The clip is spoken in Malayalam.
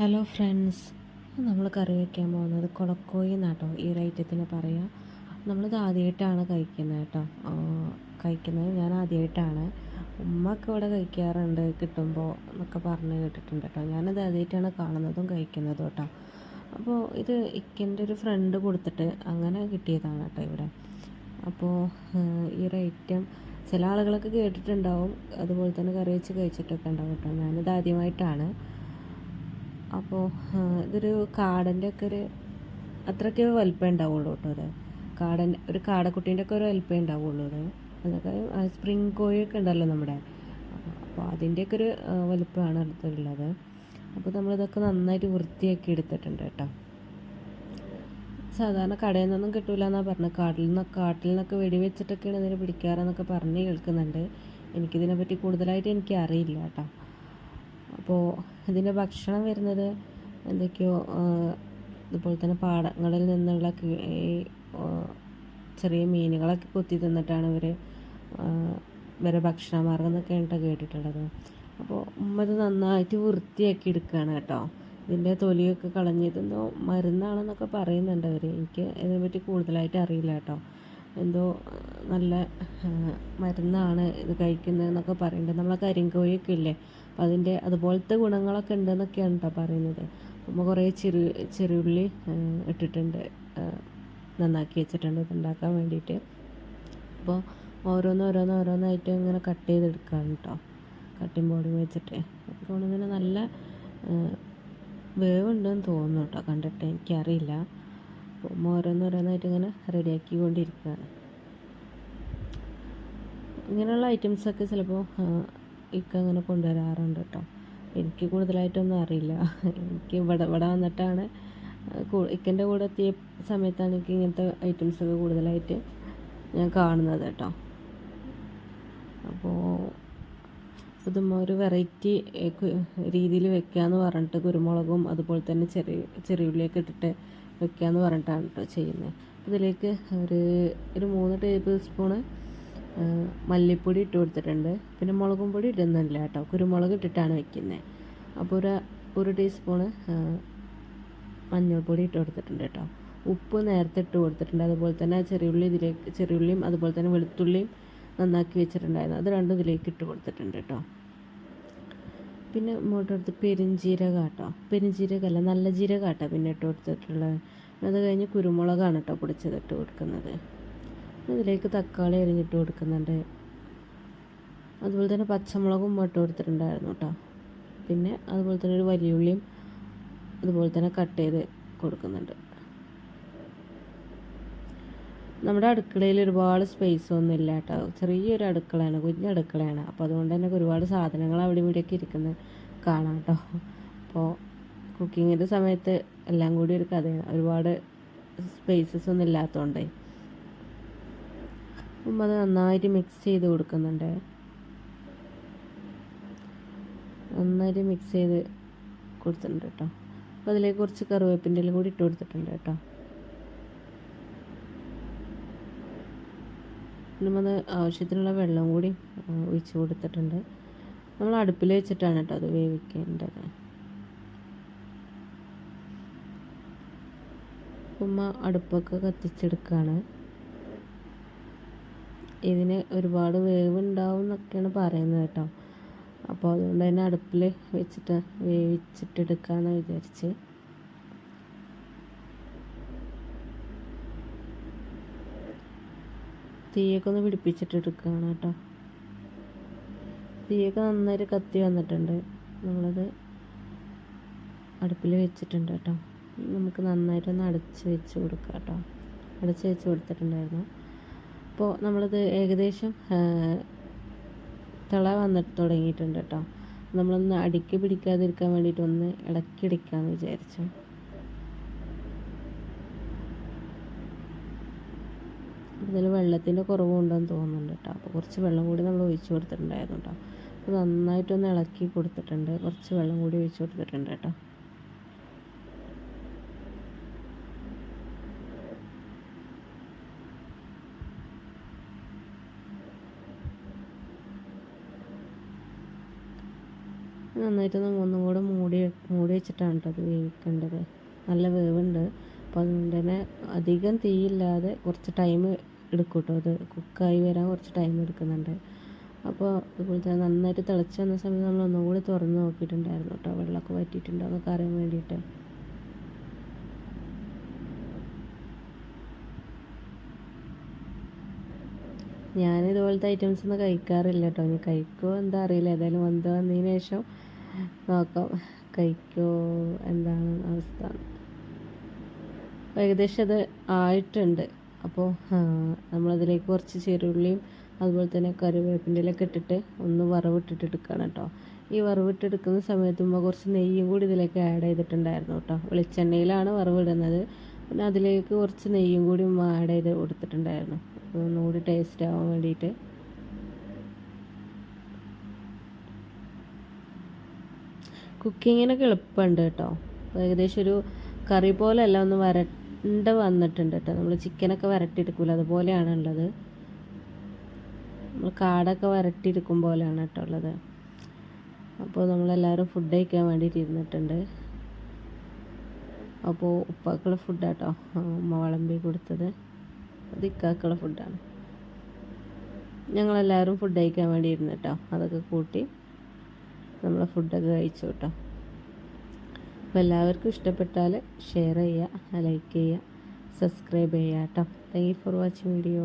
ഹലോ ഫ്രണ്ട്സ്, നമ്മൾ കറി വയ്ക്കാൻ പോകുന്നത് കൊളക്കോയി എന്നാട്ടോ ഈ ഒരു ഐറ്റത്തിന് പറയാം. നമ്മളിത് ആദ്യമായിട്ടാണ് കഴിക്കുന്നത് കേട്ടോ. കഴിക്കുന്നത് ഞാൻ ആദ്യമായിട്ടാണ്. ഉമ്മയൊക്കെ ഇവിടെ കഴിക്കാറുണ്ട് കിട്ടുമ്പോൾ എന്നൊക്കെ പറഞ്ഞ് കേട്ടിട്ടുണ്ട് കേട്ടോ. ഞാനിത് ആദ്യമായിട്ടാണ് കാണുന്നതും കഴിക്കുന്നതും കേട്ടോ. അപ്പോൾ ഇത് ഇക്കൻ്റെ ഒരു ഫ്രണ്ട് കൊടുത്തിട്ട് അങ്ങനെ കിട്ടിയതാണ് കേട്ടോ ഇവിടെ. അപ്പോൾ ഈ ഒരു ഐറ്റം ചില ആളുകളൊക്കെ കേട്ടിട്ടുണ്ടാവും, അതുപോലെ തന്നെ കറി വെച്ച് കഴിച്ചിട്ടൊക്കെ ഉണ്ടാവും കേട്ടോ. ഞാനിത് ആദ്യമായിട്ടാണ്. അപ്പോൾ ഇതൊരു കാടൻ്റെ ഒക്കെ ഒരു അത്രയ്ക്ക് വലിപ്പം ഉണ്ടാവുള്ളൂ കേട്ടോ. അത് ഒരു കാടക്കുട്ടീൻ്റെ ഒക്കെ ഒരു വലിപ്പം ഉണ്ടാവുള്ളൂ അത്. അതൊക്കെ സ്പ്രിങ് കോഴിയൊക്കെ ഉണ്ടല്ലോ നമ്മുടെ, അപ്പോൾ അതിൻ്റെയൊക്കെ ഒരു വലിപ്പമാണ് അടുത്തുള്ളത്. അപ്പോൾ നമ്മളിതൊക്കെ നന്നായിട്ട് വൃത്തിയാക്കി എടുത്തിട്ടുണ്ട് കേട്ടോ. സാധാരണ കടയിൽ നിന്നൊന്നും കിട്ടില്ല എന്നാണ് പറഞ്ഞത്. കാട്ടിൽ നിന്നൊക്കെ വെടിവെച്ചിട്ടൊക്കെയാണ് ഇതിനെ പിടിക്കാറെന്നൊക്കെ പറഞ്ഞ് കേൾക്കുന്നുണ്ട്. എനിക്കിതിനെപ്പറ്റി കൂടുതലായിട്ട് എനിക്ക് അറിയില്ല കേട്ടോ. അപ്പോൾ ഇതിൻ്റെ ഭക്ഷണം വരുന്നത് എന്തൊക്കെയോ അതുപോലെ തന്നെ പാടങ്ങളിൽ നിന്നുള്ള ചെറിയ മീനുകളൊക്കെ കൊത്തി തിന്നിട്ടാണ് ഇവരെ ഭക്ഷണമാർഗം എന്നൊക്കെയാണ് കേട്ടിട്ടുള്ളത്. അപ്പോൾ ഉമ്മ ഇത് നന്നായിട്ട് വൃത്തിയാക്കി എടുക്കുകയാണ് കേട്ടോ. ഇതിൻ്റെ തൊലിയൊക്കെ കളഞ്ഞിതെന്തോ മരുന്നാണെന്നൊക്കെ പറയുന്നുണ്ട് അവർ. എനിക്ക് ഇതിനെപ്പറ്റി കൂടുതലായിട്ട് അറിയില്ല കേട്ടോ. എന്തോ നല്ല മരുന്നാണ് ഇത് കഴിക്കുന്നതെന്നൊക്കെ പറയുന്നുണ്ട്. നമ്മളെ കരിങ്കോഴിയൊക്കെ ഇല്ലേ, അപ്പോൾ അതിൻ്റെ അതുപോലത്തെ ഗുണങ്ങളൊക്കെ ഉണ്ടെന്നൊക്കെയാണ് കേട്ടോ പറയുന്നത്. അപ്പോൾ കുറേ ചെറിയുള്ളി ഇട്ടിട്ടുണ്ട്, നന്നാക്കി വെച്ചിട്ടുണ്ട് ഇതുണ്ടാക്കാൻ വേണ്ടിയിട്ട്. അപ്പോൾ ഓരോന്നായിട്ട് ഇങ്ങനെ കട്ട് ചെയ്തെടുക്കുകയാണ് കേട്ടോ, കട്ടിംഗ് ബോർഡിൽ വെച്ചിട്ട്. അതുകൊണ്ട് തന്നെ നല്ല വേവുണ്ടെന്ന് തോന്നുന്നു കേട്ടോ, കണ്ടിട്ട് എനിക്കറിയില്ല. അപ്പം ഓരോന്നായിട്ട് ഇങ്ങനെ റെഡിയാക്കിക്കൊണ്ടിരിക്കുകയാണ്. ഇങ്ങനെയുള്ള ഐറ്റംസൊക്കെ ചിലപ്പോൾ അങ്ങനെ കൊണ്ടുവരാറുണ്ട് കേട്ടോ. എനിക്ക് കൂടുതലായിട്ടൊന്നും അറിയില്ല. എനിക്ക് ഇവിടെ വന്നിട്ടാണ് ഇക്കൻ്റെ കൂടെ എത്തിയ സമയത്താണ് എനിക്ക് ഇങ്ങനത്തെ ഐറ്റംസൊക്കെ കൂടുതലായിട്ട് ഞാൻ കാണുന്നത് കേട്ടോ. അപ്പോൾ ഇതും ഒരു വെറൈറ്റി രീതിയിൽ വെക്കാമെന്ന് പറഞ്ഞിട്ട് കുരുമുളകും അതുപോലെ തന്നെ ചെറിയുള്ളിയൊക്കെ ഇട്ടിട്ട് വെക്കാമെന്ന് പറഞ്ഞിട്ടാണ് കേട്ടോ ചെയ്യുന്നത്. ഇതിലേക്ക് ഒരു 3 ടേബിൾ സ്പൂണ് മല്ലിപ്പൊടി ഇട്ട് കൊടുത്തിട്ടുണ്ട്. പിന്നെ മുളകും പൊടി ഇടുന്നില്ല കേട്ടോ, കുരുമുളക് ഇട്ടിട്ടാണ് വെക്കുന്നത്. അപ്പോൾ ഒരു ടീസ്പൂണ് മഞ്ഞൾപ്പൊടി ഇട്ട് കൊടുത്തിട്ടുണ്ട് കേട്ടോ. ഉപ്പ് നേരത്തെ ഇട്ട് കൊടുത്തിട്ടുണ്ട്. അതുപോലെ തന്നെ ചെറിയുള്ളിയും അതുപോലെ തന്നെ വെളുത്തുള്ളിയും നന്നാക്കി വെച്ചിട്ടുണ്ടായിരുന്നു, അത് രണ്ടും ഇതിലേക്ക് ഇട്ട് കൊടുത്തിട്ടുണ്ട് കേട്ടോ. പിന്നെ ഇങ്ങോട്ടെടുത്ത് പെരുംജീരകമല്ല നല്ല ജീരകമാട്ടോ പിന്നെ ഇട്ട് കൊടുത്തിട്ടുള്ളത്. അത് കഴിഞ്ഞ് കുരുമുളകാണ് കേട്ടോ പൊടിച്ചതിട്ട് കൊടുക്കുന്നത്. ഇതിലേക്ക് തക്കാളി അരിഞ്ഞിട്ട് കൊടുക്കുന്നുണ്ട്. അതുപോലെ തന്നെ പച്ചമുളകും ഇട്ട് കൊടുത്തിട്ടുണ്ടായിരുന്നു കേട്ടോ. പിന്നെ അതുപോലെ തന്നെ ഒരു വലിയ ഉള്ളിയും അതുപോലെ തന്നെ കട്ട് ചെയ്ത് കൊടുക്കുന്നുണ്ട്. നമ്മുടെ അടുക്കളയിൽ ഒരുപാട് സ്പേസ് ഒന്നും ഇല്ല കേട്ടോ, ചെറിയൊരു അടുക്കളയാണ്, കുഞ്ഞടുക്കളയാണ്. അപ്പോൾ അതുകൊണ്ട് തന്നെ ഒരുപാട് സാധനങ്ങൾ അവിടെ ഇവിടെയൊക്കെ ഇരിക്കുന്നത് കാണാം കേട്ടോ. അപ്പോൾ കുക്കിങ്ങിൻ്റെ സമയത്ത് എല്ലാം കൂടി ഒരു കഥയാണ്, ഒരുപാട് സ്പേസസ് ഒന്നും ഇല്ലാത്തതുകൊണ്ടേ. അപ്പം അത് നന്നായിട്ട് മിക്സ് ചെയ്ത് കൊടുക്കുന്നുണ്ട്. നന്നായിട്ട് മിക്സ് ചെയ്ത് കൊടുത്തിട്ടുണ്ട് കേട്ടോ. അപ്പോൾ അതിലേക്ക് കുറച്ച് കറിവേപ്പിൻ്റെ ഇല കൂടി ഇട്ട് കൊടുത്തിട്ടുണ്ട് കേട്ടോ. പിന്നെ അത് ആവശ്യത്തിനുള്ള വെള്ളം കൂടി ഒഴിച്ച് കൊടുത്തിട്ടുണ്ട്. നമ്മൾ അടുപ്പിൽ വെച്ചിട്ടാണ് കേട്ടോ അത് വേവിക്കേണ്ടത്. ഉമ്മ അടുപ്പൊക്കെ കത്തിച്ചെടുക്കുകയാണ്. ഇതിന് ഒരുപാട് വേവുണ്ടാവും എന്നൊക്കെയാണ് പറയുന്നത് കേട്ടോ. അപ്പോൾ അതുകൊണ്ട് തന്നെ അടുപ്പിൽ വെച്ചിട്ട് വേവിച്ചിട്ടെടുക്കാമെന്ന് വിചാരിച്ച്. തീയൊക്കെ ഒന്ന് പിടിപ്പിച്ചിട്ടെടുക്കുകയാണ് കേട്ടോ. തീയൊക്കെ നന്നായിട്ട് കത്തി വന്നിട്ടുണ്ട്. നമ്മളത് അടുപ്പിൽ വെച്ചിട്ടുണ്ട് കേട്ടോ. നമുക്ക് നന്നായിട്ടൊന്ന് അടച്ച് വെച്ച് കൊടുക്കാം കേട്ടോ. അടച്ച് വെച്ച് കൊടുത്തിട്ടുണ്ടായിരുന്നു. അപ്പോൾ നമ്മളിത് ഏകദേശം തിള വന്നിട്ട് തുടങ്ങിയിട്ടുണ്ട് കേട്ടോ. നമ്മളൊന്ന് അടിക്ക് പിടിക്കാതിരിക്കാൻ വേണ്ടിയിട്ട് ഒന്ന് ഇളക്കിയെടുക്കാമെന്ന് വിചാരിച്ചു. ഇതിൽ വെള്ളത്തിൻ്റെ കുറവുണ്ടെന്ന് തോന്നുന്നുണ്ട് കേട്ടോ. അപ്പോൾ കുറച്ച് വെള്ളം കൂടി നമ്മൾ ഒഴിച്ച് കൊടുത്തിട്ടുണ്ടായിരുന്നു കേട്ടോ. അപ്പോൾ നന്നായിട്ടൊന്ന് ഇളക്കി കൊടുത്തിട്ടുണ്ട്. കുറച്ച് വെള്ളം കൂടി ഒഴിച്ച് കൊടുത്തിട്ടുണ്ട് കേട്ടോ. നന്നായിട്ട് ഒന്നും കൂടെ മൂടി വെച്ചിട്ടാണ് കേട്ടോ അത് വേവിക്കേണ്ടത്. നല്ല വേവുണ്ട്. അപ്പോൾ അതുകൊണ്ട് തന്നെ അധികം തീയില്ലാതെ കുറച്ച് ടൈം എടുക്കും കേട്ടോ. അത് കുക്കായി വരാൻ കുറച്ച് ടൈം എടുക്കുന്നുണ്ട്. അപ്പോൾ അതുപോലെ തന്നെ നന്നായിട്ട് തിളച്ച് വന്ന സമയത്ത് നമ്മൾ ഒന്നും കൂടി തുറന്ന് നോക്കിയിട്ടുണ്ടായിരുന്നു കേട്ടോ, വെള്ളമൊക്കെ വറ്റിയിട്ടുണ്ടോ എന്നൊക്കെ അറിയാൻ വേണ്ടിയിട്ട്. ഞാൻ ഇതുപോലത്തെ ഐറ്റംസ് ഒന്നും കഴിക്കാറില്ല കേട്ടോ. ഇനി കഴിക്കുമോ എന്താ അറിയില്ല. ഏതായാലും വന്നതിന് ശേഷം നോക്കാം കഴിക്കുമോ എന്താണ് അവസ്ഥ. ഏകദേശം അത് ആയിട്ടുണ്ട്. അപ്പോൾ നമ്മളതിലേക്ക് കുറച്ച് ചെറുള്ളിയും അതുപോലെ തന്നെ കറിവേപ്പിൻ്റെ ഇലയൊക്കെ ഇട്ടിട്ട് ഒന്ന് വറവിട്ടിട്ടെടുക്കുകയാണ് കേട്ടോ. ഈ വറവിട്ടെടുക്കുന്ന സമയത്ത് കുറച്ച് നെയ്യും കൂടി ഇതിലേക്ക് ആഡ് ചെയ്തിട്ടുണ്ടായിരുന്നു കേട്ടോ. വെളിച്ചെണ്ണയിലാണ് വറവിടുന്നത്. പിന്നെ അതിലേക്ക് കുറച്ച് നെയ്യും കൂടി ആഡ് ചെയ്ത് കൊടുത്തിട്ടുണ്ടായിരുന്നു, ഒന്നുകൂടി ടേസ്റ്റ് ആവാൻ വേണ്ടിയിട്ട്. കുക്കിങ്ങിനൊക്കെ എളുപ്പമുണ്ട് കേട്ടോ. ഏകദേശം ഒരു കറി പോലെയല്ല, ഒന്ന് വരണ്ട് വന്നിട്ടുണ്ട് കേട്ടോ. നമ്മൾ ചിക്കനൊക്കെ വരട്ടിയെടുക്കില്ല അതുപോലെയാണ് ഉള്ളത്. നമ്മൾ കാടൊക്കെ വരട്ടിയെടുക്കും പോലെയാണ് കേട്ടോ ഉള്ളത്. അപ്പോൾ നമ്മളെല്ലാവരും ഫുഡ് കഴിക്കാൻ വേണ്ടിയിട്ട് ഇരുന്നിട്ടുണ്ട്. അപ്പോൾ ഉപ്പാക്കുള്ള ഫുഡാട്ടോ ഉമ്മ വിളമ്പി കൊടുത്തത്. അത് ഇക്കാക്കുള്ള ഫുഡാണ്. ഞങ്ങളെല്ലാവരും ഫുഡ് കഴിക്കാൻ വേണ്ടി ഇരുന്നു കേട്ടോ. അതൊക്കെ കൂട്ടി നമ്മൾ ഫുഡൊക്കെ കഴിച്ചു കേട്ടോ. അപ്പോൾ എല്ലാവർക്കും ഇഷ്ടപ്പെട്ടാൽ ഷെയർ ചെയ്യുക, ലൈക്ക് ചെയ്യുക, സബ്സ്ക്രൈബ് ചെയ്യുക കേട്ടോ. Thank you for watching video.